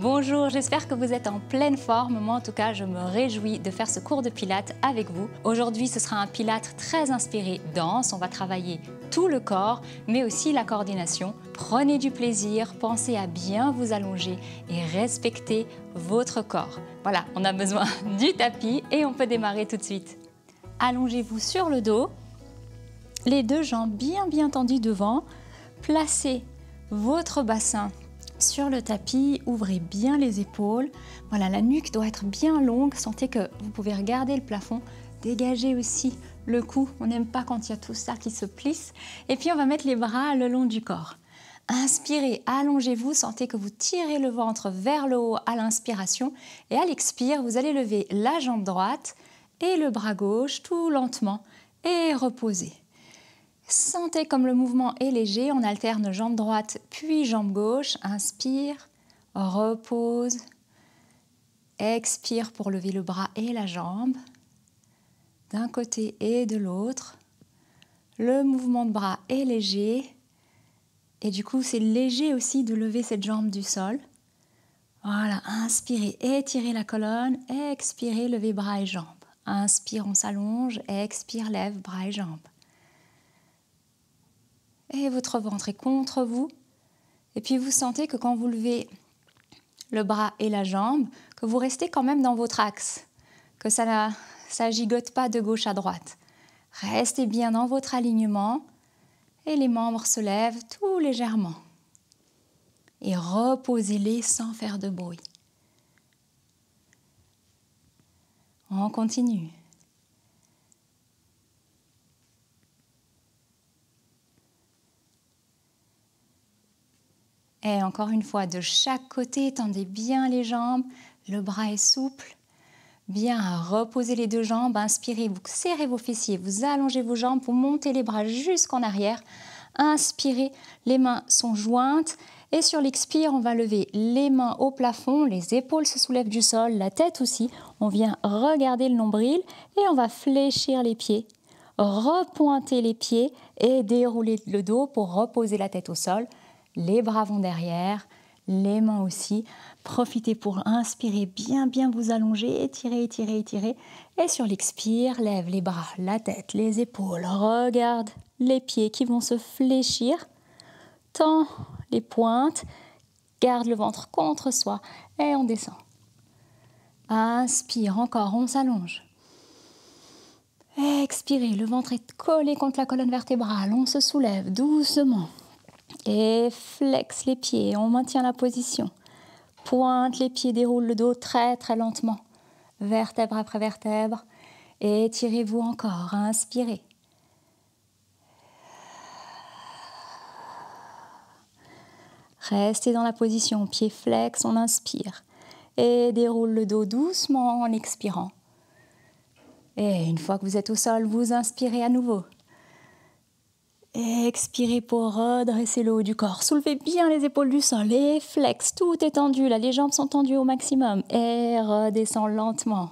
Bonjour, j'espère que vous êtes en pleine forme. Moi en tout cas, je me réjouis de faire ce cours de pilates avec vous. Aujourd'hui, ce sera un pilate très inspiré danse. On va travailler tout le corps, mais aussi la coordination. Prenez du plaisir, pensez à bien vous allonger et respectez votre corps. Voilà, on a besoin du tapis et on peut démarrer tout de suite. Allongez-vous sur le dos, les deux jambes bien tendues devant. Placez votre bassin sur le tapis, ouvrez bien les épaules. Voilà, la nuque doit être bien longue. Sentez que vous pouvez regarder le plafond. Dégagez aussi le cou. On n'aime pas quand il y a tout ça qui se plisse. Et puis on va mettre les bras le long du corps. Inspirez, allongez-vous. Sentez que vous tirez le ventre vers le haut à l'inspiration. Et à l'expire, vous allez lever la jambe droite et le bras gauche tout lentement et reposez. Sentez comme le mouvement est léger, on alterne jambe droite puis jambe gauche. Inspire, repose, expire pour lever le bras et la jambe, d'un côté et de l'autre. Le mouvement de bras est léger et du coup c'est léger aussi de lever cette jambe du sol. Voilà, inspirez, étirez la colonne, expirez, levez bras et jambes. Inspire, on s'allonge, expire, lève bras et jambes. Et votre ventre est contre vous. Et puis vous sentez que quand vous levez le bras et la jambe, que vous restez quand même dans votre axe, que ça gigote pas de gauche à droite. Restez bien dans votre alignement et les membres se lèvent tout légèrement. Et reposez-les sans faire de bruit. On continue. Et encore une fois, de chaque côté, tendez bien les jambes, le bras est souple. Bien, reposez les deux jambes, inspirez, vous serrez vos fessiers, vous allongez vos jambes, vous montez les bras jusqu'en arrière. Inspirez, les mains sont jointes et sur l'expire, on va lever les mains au plafond, les épaules se soulèvent du sol, la tête aussi. On vient regarder le nombril et on va fléchir les pieds, repointer les pieds et dérouler le dos pour reposer la tête au sol. Les bras vont derrière, les mains aussi. Profitez pour inspirer, bien vous allonger, étirez. Et sur l'expire, lève les bras, la tête, les épaules. Regarde les pieds qui vont se fléchir. Tends les pointes, garde le ventre contre soi et on descend. Inspire encore, on s'allonge. Expirez, le ventre est collé contre la colonne vertébrale, on se soulève doucement. Et flexe les pieds, on maintient la position. Pointe les pieds, déroule le dos très lentement. Vertèbre après vertèbre. Et étirez-vous encore, inspirez. Restez dans la position, pieds flex, on inspire. Et déroule le dos doucement en expirant. Et une fois que vous êtes au sol, vous inspirez à nouveau. Expirez pour redresser le haut du corps. Soulevez bien les épaules du sol et flex. Tout est tendu, là, les jambes sont tendues au maximum. Et redescend lentement.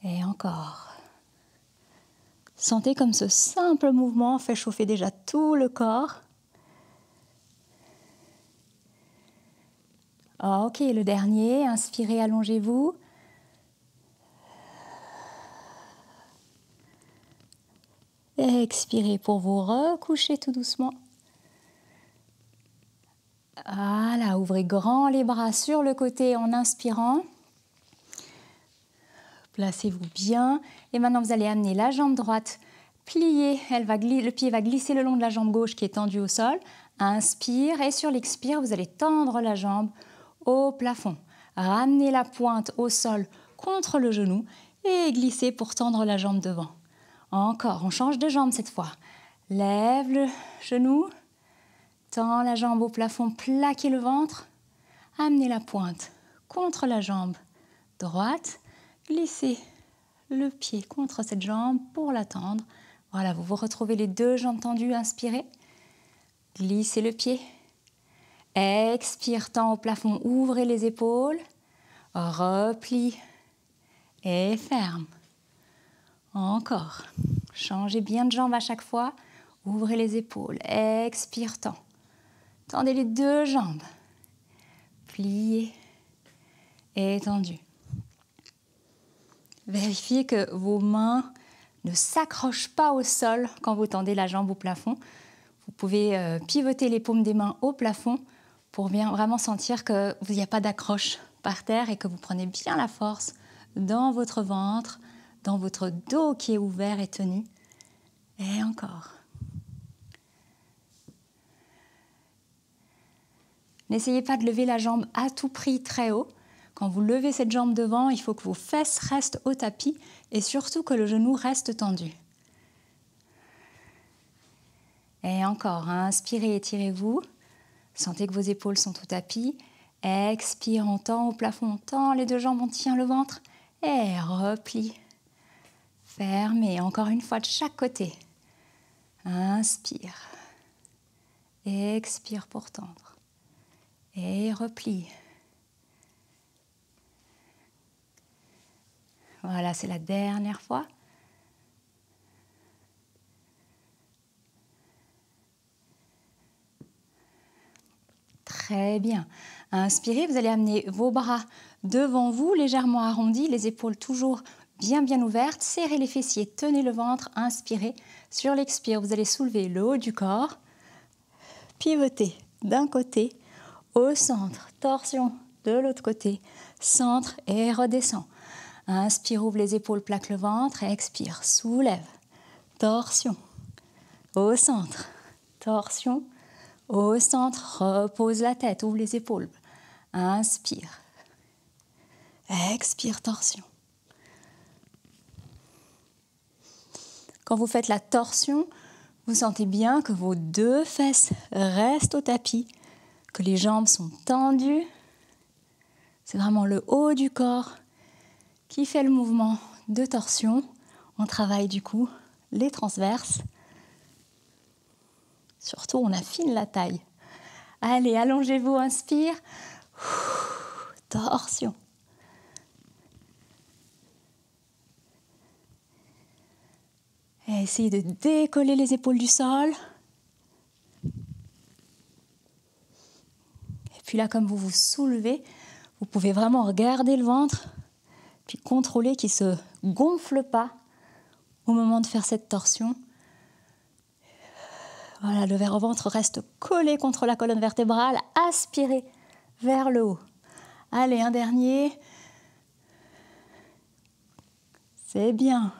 Et encore. Sentez comme ce simple mouvement fait chauffer déjà tout le corps. Ok, le dernier. Inspirez, allongez-vous. Expirez pour vous recoucher tout doucement. Voilà, ouvrez grand les bras sur le côté en inspirant. Placez-vous bien. Et maintenant, vous allez amener la jambe droite pliée. Le pied va glisser le long de la jambe gauche qui est tendue au sol. Inspire et sur l'expire, vous allez tendre la jambe au plafond. Ramenez la pointe au sol contre le genou et glissez pour tendre la jambe devant. Encore, on change de jambe cette fois. Lève le genou, tends la jambe au plafond, plaquez le ventre. Amenez la pointe contre la jambe droite. Glissez le pied contre cette jambe pour la tendre. Voilà, vous vous retrouvez les deux jambes tendues, inspirez. Glissez le pied. Expire, tend au plafond, ouvrez les épaules. Replie et ferme. Encore. Changez bien de jambe à chaque fois. Ouvrez les épaules, expire, tend. Tendez les deux jambes. Pliez, étendu. Vérifiez que vos mains ne s'accrochent pas au sol quand vous tendez la jambe au plafond. Vous pouvez pivoter les paumes des mains au plafond pour bien vraiment sentir qu'il n'y a pas d'accroche par terre et que vous prenez bien la force dans votre ventre, dans votre dos qui est ouvert et tenu. Et encore. N'essayez pas de lever la jambe à tout prix très haut. Quand vous levez cette jambe devant, il faut que vos fesses restent au tapis et surtout que le genou reste tendu. Et encore, inspirez, étirez-vous. Sentez que vos épaules sont au tapis. Expire, on tend au plafond, on tend les deux jambes, on tient le ventre. Et replie. Fermez, encore une fois de chaque côté. Inspire. Expire pour tendre. Et replie. Voilà, c'est la dernière fois. Très bien. Inspirez, vous allez amener vos bras devant vous, légèrement arrondis, les épaules toujours bien ouvertes. Serrez les fessiers, tenez le ventre, inspirez. Sur l'expire, vous allez soulever le haut du corps, pivoter d'un côté, au centre, torsion de l'autre côté, centre et redescend. Inspire, ouvre les épaules, plaque le ventre, expire, soulève, torsion, au centre, torsion, au centre, repose la tête, ouvre les épaules, inspire, expire, torsion. Quand vous faites la torsion, vous sentez bien que vos deux fesses restent au tapis, que les jambes sont tendues. C'est vraiment le haut du corps qui fait le mouvement de torsion. On travaille du coup les transverses. Surtout, on affine la taille. Allez, allongez-vous, inspire. Torsion. Et essayez de décoller les épaules du sol. Et puis là, comme vous vous soulevez, vous pouvez vraiment regarder le ventre, puis contrôler qu'il ne se gonfle pas au moment de faire cette torsion. Voilà, le ventre reste collé contre la colonne vertébrale. Aspirez vers le haut. Allez, un dernier. C'est bien.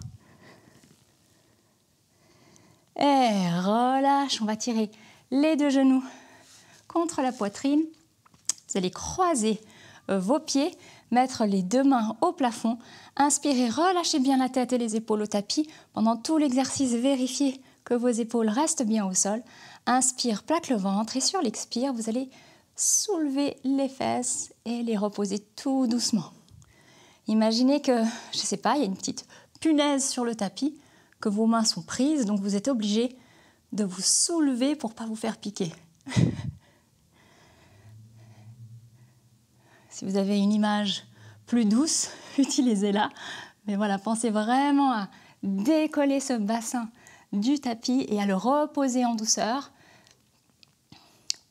Et relâche. On va tirer les deux genoux contre la poitrine. Vous allez croiser vos pieds, mettre les deux mains au plafond. Inspirez, relâchez bien la tête et les épaules au tapis. Pendant tout l'exercice, vérifiez que vos épaules restent bien au sol. Inspire, plaque le ventre et sur l'expire, vous allez soulever les fesses et les reposer tout doucement. Imaginez que, je ne sais pas, il y a une petite punaise sur le tapis, que vos mains sont prises, donc vous êtes obligé de vous soulever pour ne pas vous faire piquer. Si vous avez une image plus douce, utilisez-la. Mais voilà, pensez vraiment à décoller ce bassin du tapis et à le reposer en douceur.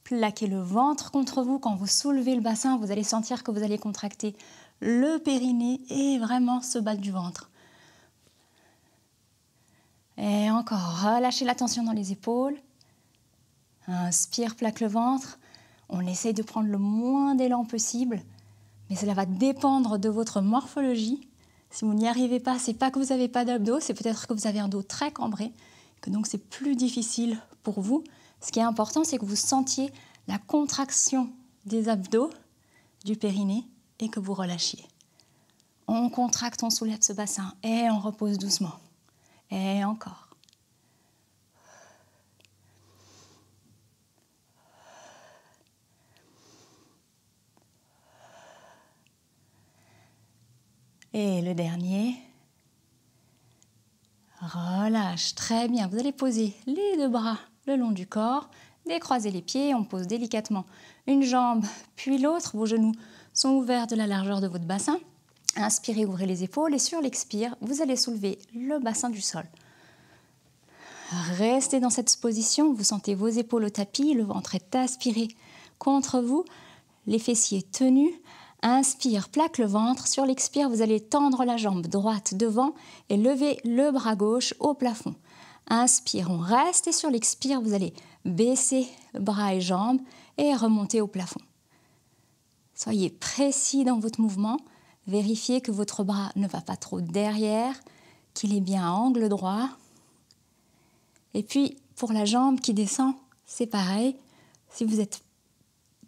Plaquez le ventre contre vous. Quand vous soulevez le bassin, vous allez sentir que vous allez contracter le périnée et vraiment ce bas du ventre. Et encore, relâchez la tension dans les épaules. Inspire, plaque le ventre. On essaye de prendre le moins d'élan possible, mais cela va dépendre de votre morphologie. Si vous n'y arrivez pas, c'est pas que vous n'avez pas d'abdos, c'est peut-être que vous avez un dos très cambré, que donc c'est plus difficile pour vous. Ce qui est important, c'est que vous sentiez la contraction des abdos, du périnée, et que vous relâchiez. On contracte, on soulève ce bassin, et on repose doucement. Et encore. Et le dernier. Relâche, très bien. Vous allez poser les deux bras le long du corps, décroiser les pieds, on pose délicatement une jambe puis l'autre. Vos genoux sont ouverts de la largeur de votre bassin. Inspirez, ouvrez les épaules et sur l'expire, vous allez soulever le bassin du sol. Restez dans cette position, vous sentez vos épaules au tapis, le ventre est aspiré contre vous, les fessiers tenus. Inspire, plaque le ventre. Sur l'expire, vous allez tendre la jambe droite devant et lever le bras gauche au plafond. Inspire, on reste et sur l'expire, vous allez baisser bras et jambes et remonter au plafond. Soyez précis dans votre mouvement. Vérifiez que votre bras ne va pas trop derrière, qu'il est bien à angle droit. Et puis, pour la jambe qui descend, c'est pareil. Si vous n'êtes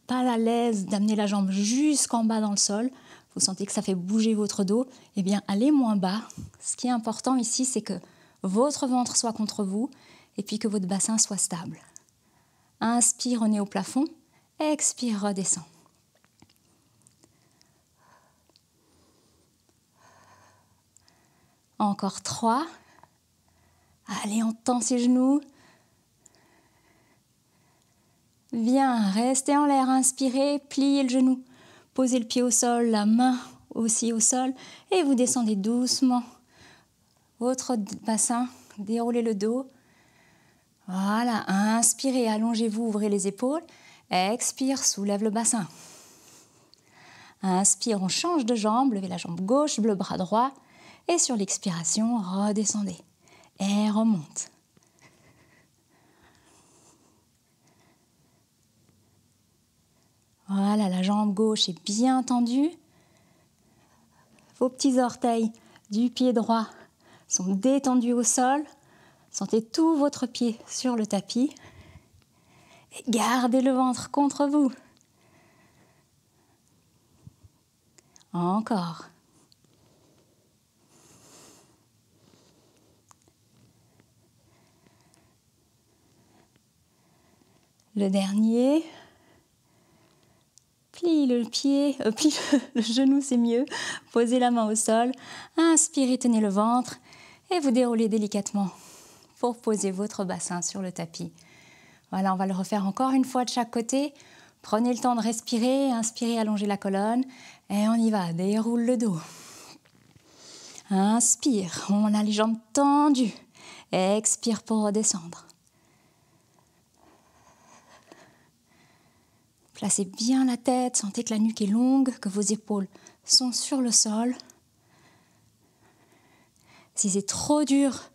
pas à l'aise d'amener la jambe jusqu'en bas dans le sol, vous sentez que ça fait bouger votre dos, eh bien, allez moins bas. Ce qui est important ici, c'est que votre ventre soit contre vous et puis que votre bassin soit stable. Inspire, on est au plafond. Expire, redescend. Encore 3. Allez, on tend ses genoux. Bien, restez en l'air, inspirez, pliez le genou. Posez le pied au sol, la main aussi au sol. Et vous descendez doucement votre bassin, déroulez le dos. Voilà, inspirez, allongez-vous, ouvrez les épaules. Expire, soulève le bassin. Inspire, on change de jambe, levez la jambe gauche, le bras droit. Et sur l'expiration, redescendez. Et remonte. Voilà, la jambe gauche est bien tendue. Vos petits orteils du pied droit sont détendus au sol. Sentez tout votre pied sur le tapis. Et gardez le ventre contre vous. Encore. Le dernier. Plie le pied, plie le genou, c'est mieux. Posez la main au sol. Inspirez, tenez le ventre. Et vous déroulez délicatement pour poser votre bassin sur le tapis. Voilà, on va le refaire encore une fois de chaque côté. Prenez le temps de respirer. Inspirez, allongez la colonne. Et on y va, déroule le dos. Inspire, on a les jambes tendues. Expire pour redescendre. Placez bien la tête, sentez que la nuque est longue, que vos épaules sont sur le sol. Si c'est trop dur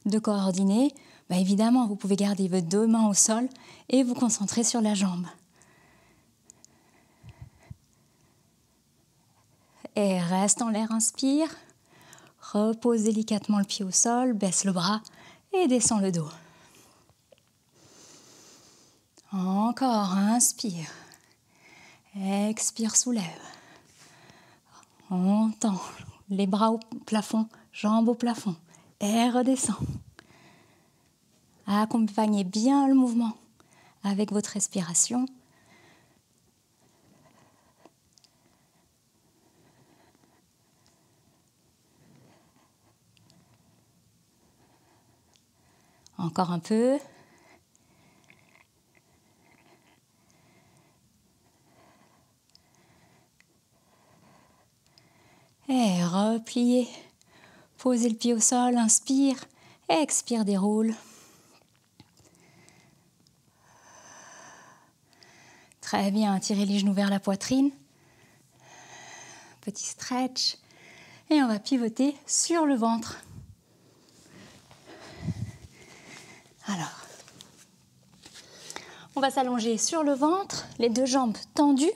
de coordonner, évidemment, vous pouvez garder vos deux mains au sol et vous concentrer sur la jambe. Et reste en l'air, inspire. Repose délicatement le pied au sol, baisse le bras et descend le dos. Encore, inspire. Expire, soulève. On tend les bras au plafond, jambes au plafond. Et redescend. Accompagnez bien le mouvement avec votre respiration. Encore un peu. Et repliez. Posez le pied au sol, inspire, expire, déroule. Très bien, tirez les genoux vers la poitrine. Petit stretch. Et on va pivoter sur le ventre. Alors, on va s'allonger sur le ventre, les deux jambes tendues.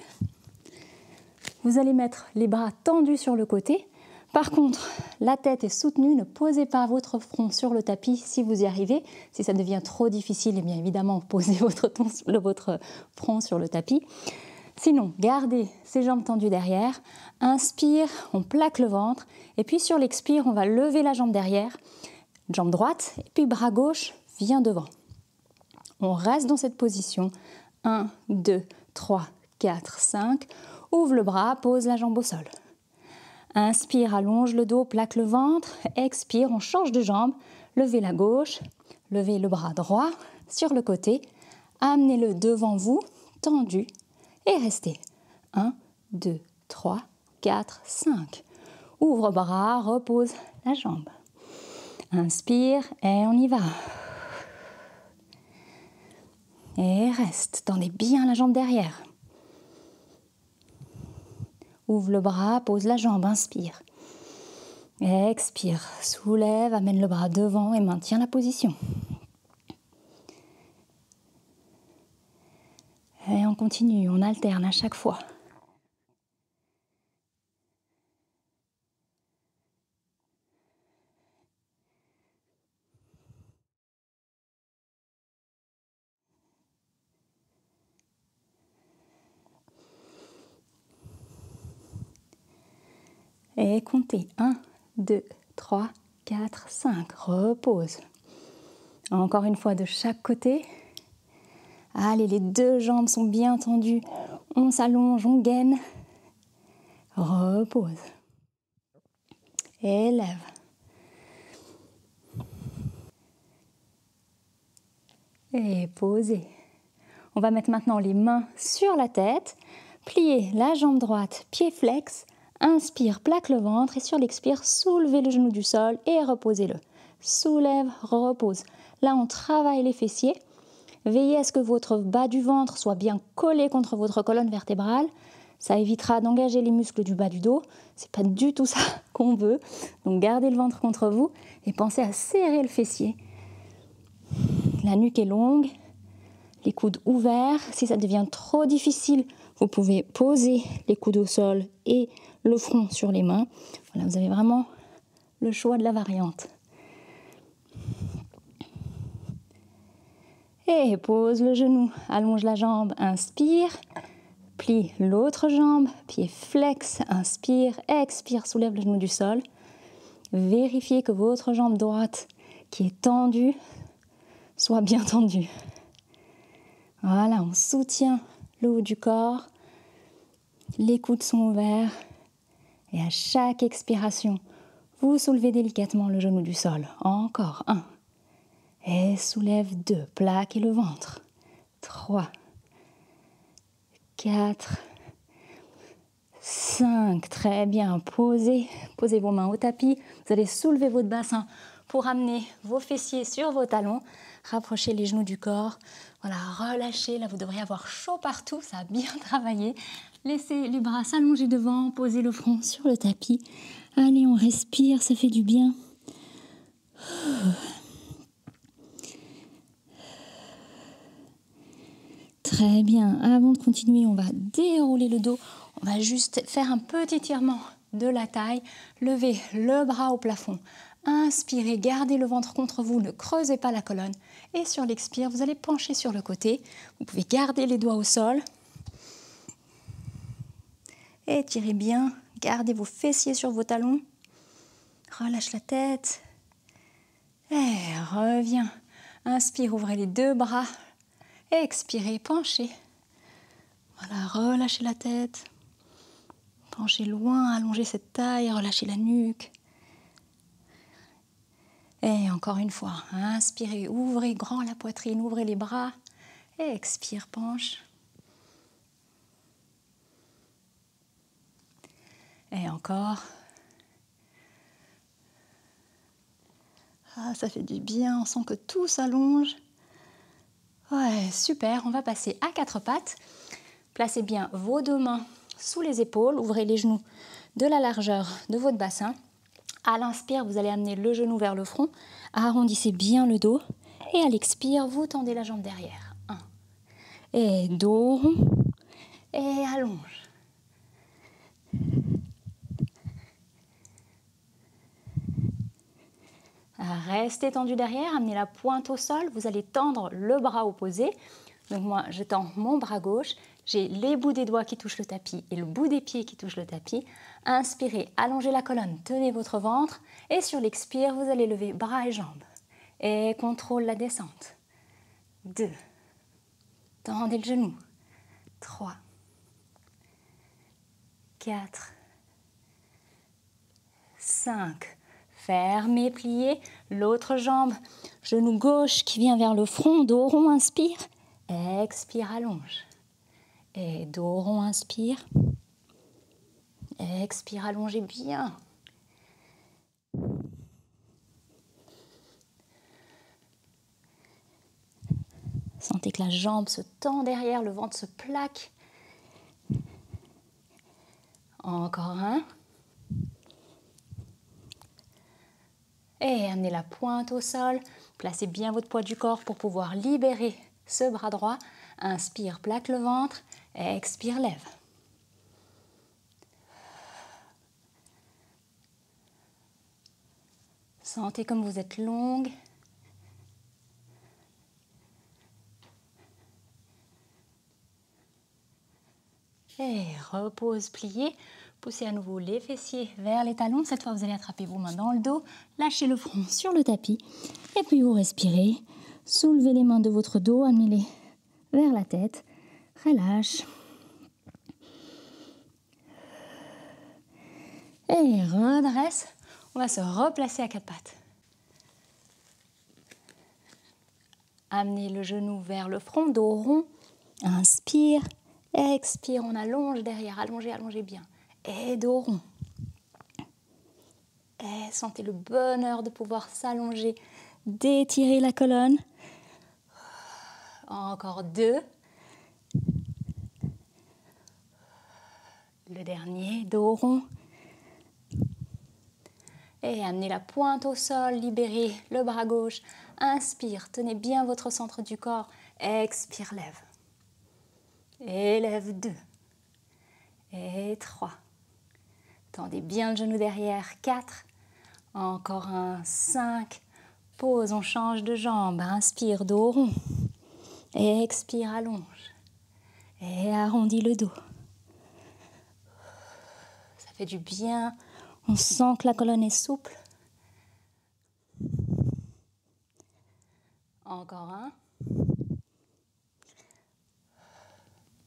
Vous allez mettre les bras tendus sur le côté. Par contre, la tête est soutenue. Ne posez pas votre front sur le tapis si vous y arrivez. Si ça devient trop difficile, bien évidemment, posez votre front sur le tapis. Sinon, gardez ces jambes tendues derrière. Inspire, on plaque le ventre. Et puis sur l'expire, on va lever la jambe derrière. Jambe droite et puis bras gauche vient devant. On reste dans cette position. 1, 2, 3, 4, 5. Ouvre le bras, pose la jambe au sol. Inspire, allonge le dos, plaque le ventre. Expire, on change de jambe. Levez la gauche, levez le bras droit sur le côté. Amenez-le devant vous, tendu. Et restez. 1, 2, 3, 4, 5. Ouvre bras, repose la jambe. Inspire et on y va. Et reste, tendez bien la jambe derrière. Ouvre le bras, pose la jambe, inspire. Expire, soulève, amène le bras devant et maintiens la position. Et on continue, on alterne à chaque fois. Et comptez 1, 2, 3, 4, 5. Repose. Encore une fois de chaque côté. Allez, les deux jambes sont bien tendues. On s'allonge, on gaine. Repose. Élève. Et posez. On va mettre maintenant les mains sur la tête. Pliez la jambe droite, pied flex. Inspire, plaque le ventre et sur l'expire, soulevez le genou du sol et reposez-le. Soulève, repose. Là, on travaille les fessiers. Veillez à ce que votre bas du ventre soit bien collé contre votre colonne vertébrale. Ça évitera d'engager les muscles du bas du dos. C'est pas du tout ça qu'on veut. Donc gardez le ventre contre vous et pensez à serrer le fessier. La nuque est longue, les coudes ouverts. Si ça devient trop difficile, vous pouvez poser les coudes au sol et le front sur les mains. Voilà, vous avez vraiment le choix de la variante. Et pose le genou, allonge la jambe, inspire, plie l'autre jambe, pied flex, inspire, expire, soulève le genou du sol. Vérifiez que votre jambe droite qui est tendue soit bien tendue. Voilà, on soutient le haut du corps, les coudes sont ouverts et à chaque expiration, vous soulevez délicatement le genou du sol. Encore 1. Et soulève 2, plaquez le ventre. 3, 4, 5, très bien, posez vos mains au tapis. Vous allez soulever votre bassin pour amener vos fessiers sur vos talons. Rapprochez les genoux du corps. Voilà, relâchez, là vous devriez avoir chaud partout, ça a bien travaillé. Laissez les bras s'allonger devant, posez le front sur le tapis. Allez, on respire, ça fait du bien. Très bien, avant de continuer, on va dérouler le dos. On va juste faire un petit étirement de la taille. Levez le bras au plafond. Inspirez, gardez le ventre contre vous, ne creusez pas la colonne. Et sur l'expire, vous allez pencher sur le côté. Vous pouvez garder les doigts au sol. Étirez bien, gardez vos fessiers sur vos talons. Relâche la tête. Et reviens. Inspire, ouvrez les deux bras. Expirez, penchez. Voilà, relâchez la tête. Penchez loin, allongez cette taille, relâchez la nuque. Et encore une fois, inspirez, ouvrez grand la poitrine, ouvrez les bras. Et expire, penche. Et encore. Ah, ça fait du bien, on sent que tout s'allonge. Ouais, super, on va passer à 4 pattes. Placez bien vos deux mains sous les épaules, ouvrez les genoux de la largeur de votre bassin. À l'inspire, vous allez amener le genou vers le front, arrondissez bien le dos et à l'expire, vous tendez la jambe derrière. 1. Et dos rond et allonge. Restez tendu derrière, amenez la pointe au sol, vous allez tendre le bras opposé. Donc moi, je tends mon bras gauche, j'ai les bouts des doigts qui touchent le tapis et le bout des pieds qui touchent le tapis. Inspirez, allongez la colonne, tenez votre ventre et sur l'expire, vous allez lever bras et jambes. Et contrôle la descente. 2. Tendez le genou. 3. 4. 5. Fermez, pliez. L'autre jambe, genou gauche qui vient vers le front, dos rond, inspire. Expire, allonge. Et dos rond, inspire. Expire, allongez bien. Sentez que la jambe se tend derrière, le ventre se plaque. Encore un. Et amenez la pointe au sol. Placez bien votre poids du corps pour pouvoir libérer ce bras droit. Inspire, plaque le ventre. Expire, lève. Sentez comme vous êtes longue. Et repose, plié. Poussez à nouveau les fessiers vers les talons. Cette fois, vous allez attraper vos mains dans le dos. Lâchez le front sur le tapis. Et puis, vous respirez. Soulevez les mains de votre dos. Amenez-les vers la tête. Relâche. Et redresse. On va se replacer à quatre pattes. Amenez le genou vers le front, dos rond. Inspire. Expire, on allonge derrière, allongez, allongez bien. Et dos rond. Et sentez le bonheur de pouvoir s'allonger, d'étirer la colonne. Encore deux. Le dernier, dos rond. Et amenez la pointe au sol, libérez le bras gauche. Inspire, tenez bien votre centre du corps. Expire, lève. Élève 2 et 3. Tendez bien le genou derrière, 4. Encore un, 5. Pause, on change de jambe. Inspire, dos rond. Expire, allonge. Et arrondis le dos. Ça fait du bien. On sent que la colonne est souple. Encore un.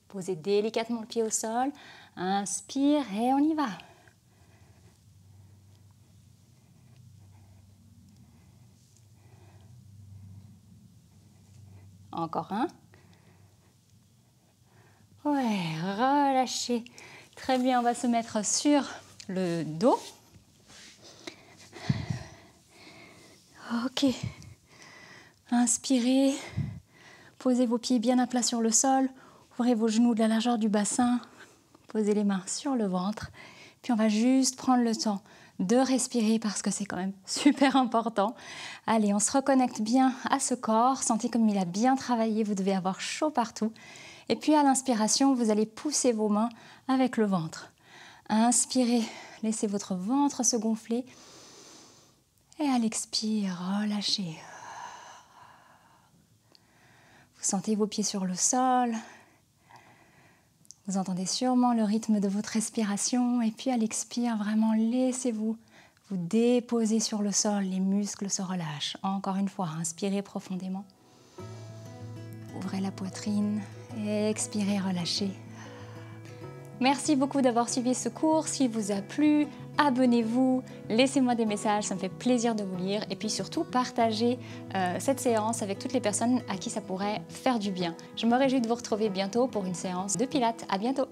Posez délicatement le pied au sol. Inspire et on y va. Encore un. Ouais, relâchez. Très bien, on va se mettre sur le dos. Ok. Inspirez. Posez vos pieds bien à plat sur le sol. Ouvrez vos genoux de la largeur du bassin. Posez les mains sur le ventre. Puis on va juste prendre le temps de respirer parce que c'est quand même super important. Allez, on se reconnecte bien à ce corps. Sentez comme il a bien travaillé. Vous devez avoir chaud partout. Et puis à l'inspiration, vous allez pousser vos mains avec le ventre. Inspirez. Laissez votre ventre se gonfler. Et à l'expire, relâchez. Vous sentez vos pieds sur le sol. Vous entendez sûrement le rythme de votre respiration. Et puis à l'expire, vraiment laissez-vous vous déposer sur le sol. Les muscles se relâchent. Encore une fois, inspirez profondément. Ouvrez la poitrine. Et expirez, relâchez. Merci beaucoup d'avoir suivi ce cours. S'il vous a plu, abonnez-vous, laissez-moi des messages, ça me fait plaisir de vous lire. Et puis surtout, partagez cette séance avec toutes les personnes à qui ça pourrait faire du bien. Je me réjouis de vous retrouver bientôt pour une séance de Pilates. À bientôt.